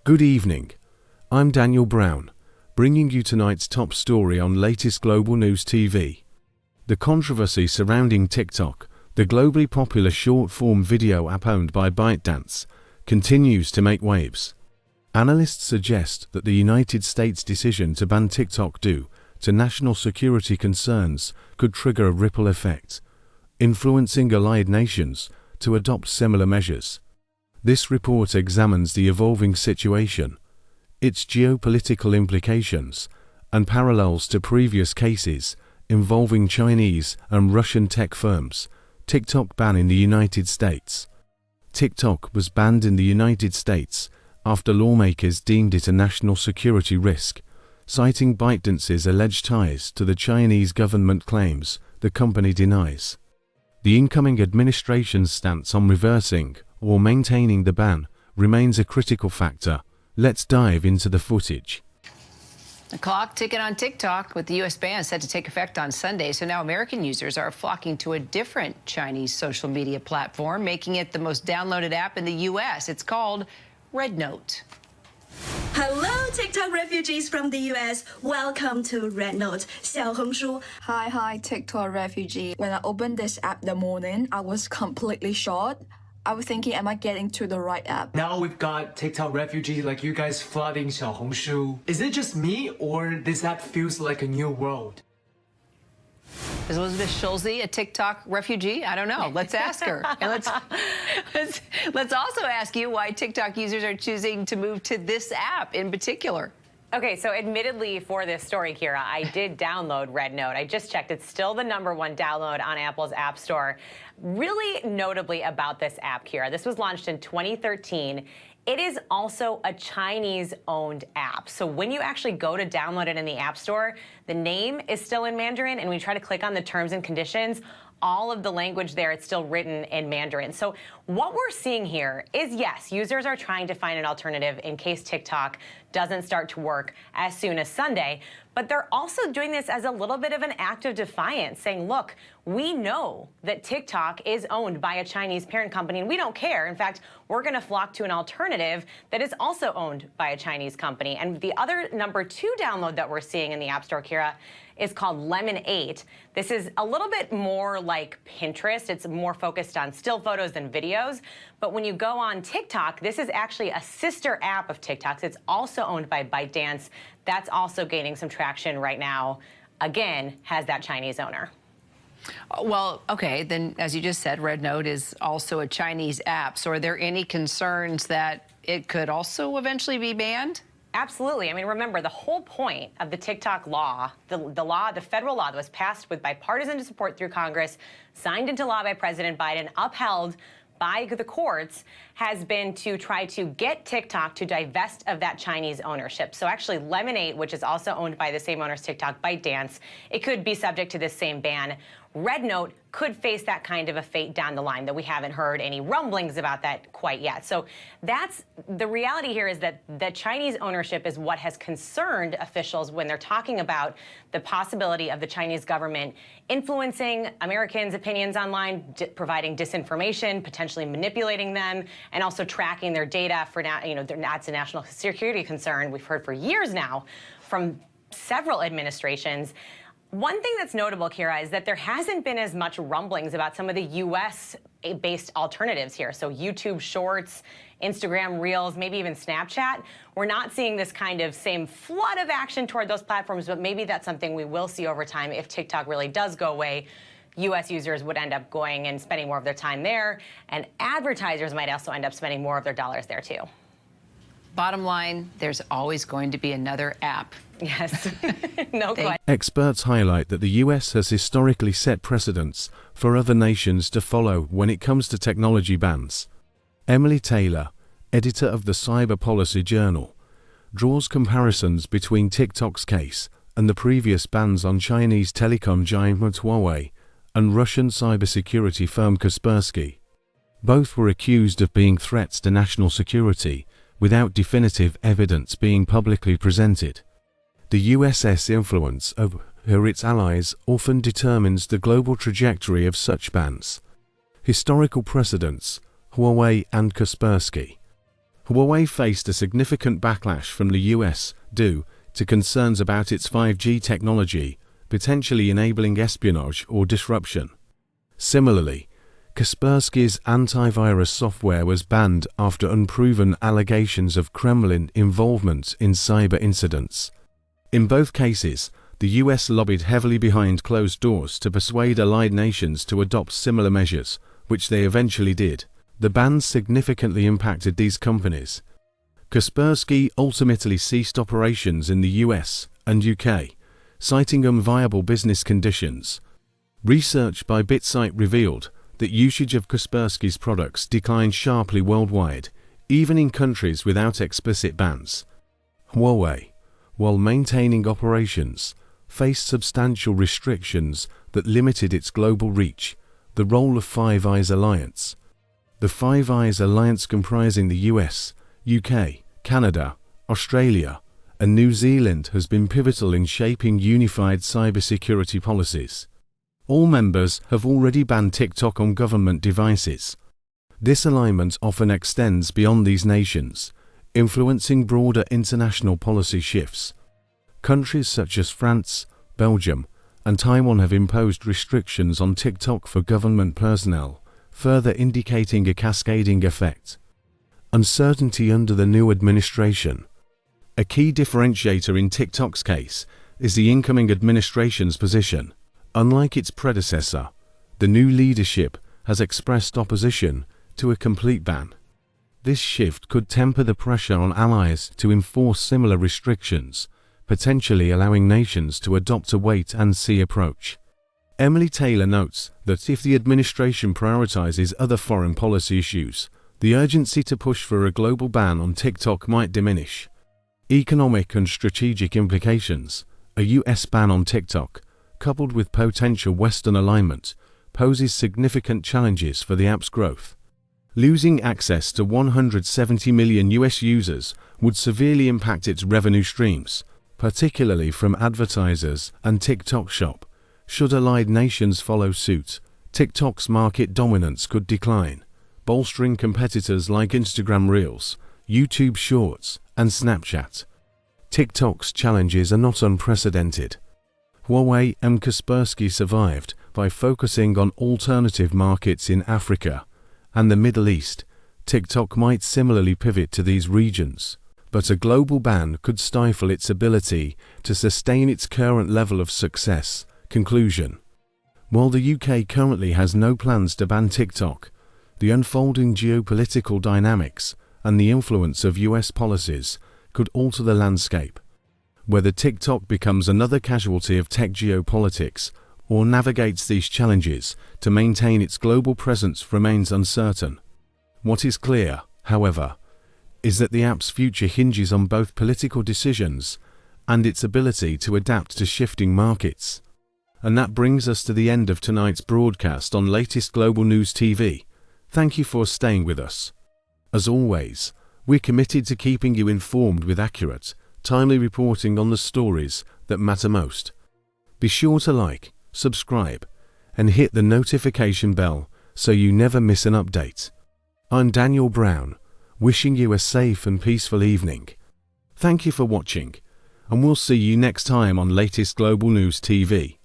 Good evening. I'm Daniel Brown, bringing you tonight's top story on latest global news TV. The controversy surrounding TikTok, the globally popular short-form video app owned by ByteDance, continues to make waves. Analysts suggest that the United States' decision to ban TikTok due to national security concerns could trigger a ripple effect, influencing allied nations to adopt similar measures. This report examines the evolving situation, its geopolitical implications, and parallels to previous cases involving Chinese and Russian tech firms. TikTok ban in the United States. TikTok was banned in the United States after lawmakers deemed it a national security risk, citing ByteDance's alleged ties to the Chinese government claims the company denies. The incoming administration's stance on reversing or maintaining the ban remains a critical factor. Let's dive into the footage. The clock ticking on TikTok, with the U.S. ban set to take effect on Sunday. So now American users are flocking to a different Chinese social media platform, making it the most downloaded app in the U.S. It's called RedNote. Hello, TikTok refugees from the US. Welcome to RedNote. 小红书. Hi, TikTok refugee. When I opened this app in the morning, I was completely shocked. I was thinking, am I getting to the right app? Now we've got TikTok refugees like you guys flooding Xiaohongshu. Is it just me, or this app feels like a new world? Is Elizabeth Schulze a TikTok refugee? I don't know. Let's ask her. And let's also ask you why TikTok users are choosing to move to this app in particular. Okay, so admittedly for this story, Kira, I did download RedNote. I just checked. It's still the #1 download on Apple's App Store. Really notably about this app, Kira, this was launched in 2013. It is also a Chinese-owned app. So when you actually go to download it in the App Store, the name is still in Mandarin, and when you try to click on the terms and conditions, all of the language there, it's still written in Mandarin. So what we're seeing here is, yes, users are trying to find an alternative in case TikTok doesn't start to work as soon as Sunday, but they're also doing this as a little bit of an act of defiance, saying, look, we know that TikTok is owned by a Chinese parent company, and we don't care. In fact, we're going to flock to an alternative that is also owned by a Chinese company. And the other #2 download that we're seeing in the App Store, Kira, is called Lemon8. This is a little bit more like Pinterest. It's more focused on still photos than videos. But when you go on TikTok, this is actually a sister app of TikTok's. It's also owned by ByteDance. That's also gaining some traction right now. Again, has that Chinese owner. Well, okay, then as you just said, RedNote is also a Chinese app. So are there any concerns that it could also eventually be banned? Absolutely. I mean, remember, the whole point of the TikTok law, the federal law that was passed with bipartisan support through Congress, signed into law by President Biden, upheld by the courts, has been to try to get TikTok to divest of that Chinese ownership. So actually, Lemon8, which is also owned by the same owner as TikTok, ByteDance, it could be subject to this same ban. RedNote could face that kind of a fate down the line, though we haven't heard any rumblings about that quite yet. So that's the reality here, is that the Chinese ownership is what has concerned officials when they're talking about the possibility of the Chinese government influencing Americans' opinions online, providing disinformation, potentially manipulating them, and also tracking their data for now. You know, that's a national security concern we've heard for years now from several administrations. One thing that's notable, Kira, is that there hasn't been as much rumblings about some of the U.S.-based alternatives here. So YouTube Shorts, Instagram Reels, maybe even Snapchat. We're not seeing this kind of same flood of action toward those platforms, but maybe that's something we will see over time if TikTok really does go away. U.S. users would end up going and spending more of their time there, and advertisers might also end up spending more of their dollars there, too. Bottom line, there's always going to be another app. Yes, no question. Experts highlight that the US has historically set precedents for other nations to follow when it comes to technology bans. Emily Taylor, editor of the Cyber Policy Journal, draws comparisons between TikTok's case and the previous bans on Chinese telecom giant Huawei and Russian cybersecurity firm Kaspersky. Both were accused of being threats to national security, without definitive evidence being publicly presented. The US's influence over its allies often determines the global trajectory of such bans. Historical precedents, Huawei and Kaspersky. Huawei faced a significant backlash from the US due to concerns about its 5G technology potentially enabling espionage or disruption. Similarly, Kaspersky's antivirus software was banned after unproven allegations of Kremlin involvement in cyber incidents. In both cases, the US lobbied heavily behind closed doors to persuade allied nations to adopt similar measures, which they eventually did. The bans significantly impacted these companies. Kaspersky ultimately ceased operations in the US and UK, citing unviable business conditions. Research by BitSight revealed that usage of Kaspersky's products declined sharply worldwide, even in countries without explicit bans. Huawei, while maintaining operations, faced substantial restrictions that limited its global reach. The role of Five Eyes Alliance. The Five Eyes Alliance, comprising the US, UK, Canada, Australia, and New Zealand, has been pivotal in shaping unified cybersecurity policies. All members have already banned TikTok on government devices. This alignment often extends beyond these nations, influencing broader international policy shifts. Countries such as France, Belgium, and Taiwan have imposed restrictions on TikTok for government personnel, further indicating a cascading effect. Uncertainty under the new administration. A key differentiator in TikTok's case is the incoming administration's position. Unlike its predecessor, the new leadership has expressed opposition to a complete ban. This shift could temper the pressure on allies to enforce similar restrictions, potentially allowing nations to adopt a wait-and-see approach. Emily Taylor notes that if the administration prioritizes other foreign policy issues, the urgency to push for a global ban on TikTok might diminish. Economic and strategic implications. A US ban on TikTok, coupled with potential Western alignment, poses significant challenges for the app's growth. Losing access to 170 million US users would severely impact its revenue streams, particularly from advertisers and TikTok Shop. Should allied nations follow suit, TikTok's market dominance could decline, bolstering competitors like Instagram Reels, YouTube Shorts, and Snapchat. TikTok's challenges are not unprecedented. Huawei and Kaspersky survived by focusing on alternative markets in Africa and the Middle East. TikTok might similarly pivot to these regions, but a global ban could stifle its ability to sustain its current level of success. Conclusion. While the UK currently has no plans to ban TikTok, the unfolding geopolitical dynamics and the influence of US policies could alter the landscape. Whether TikTok becomes another casualty of tech geopolitics or navigates these challenges to maintain its global presence remains uncertain. What is clear, however, is that the app's future hinges on both political decisions and its ability to adapt to shifting markets. And that brings us to the end of tonight's broadcast on Latest Global News TV. Thank you for staying with us. As always, we're committed to keeping you informed with accurate, timely reporting on the stories that matter most. Be sure to like, subscribe, and hit the notification bell so you never miss an update. I'm Daniel Brown, wishing you a safe and peaceful evening. Thank you for watching, and we'll see you next time on Latest Global News TV.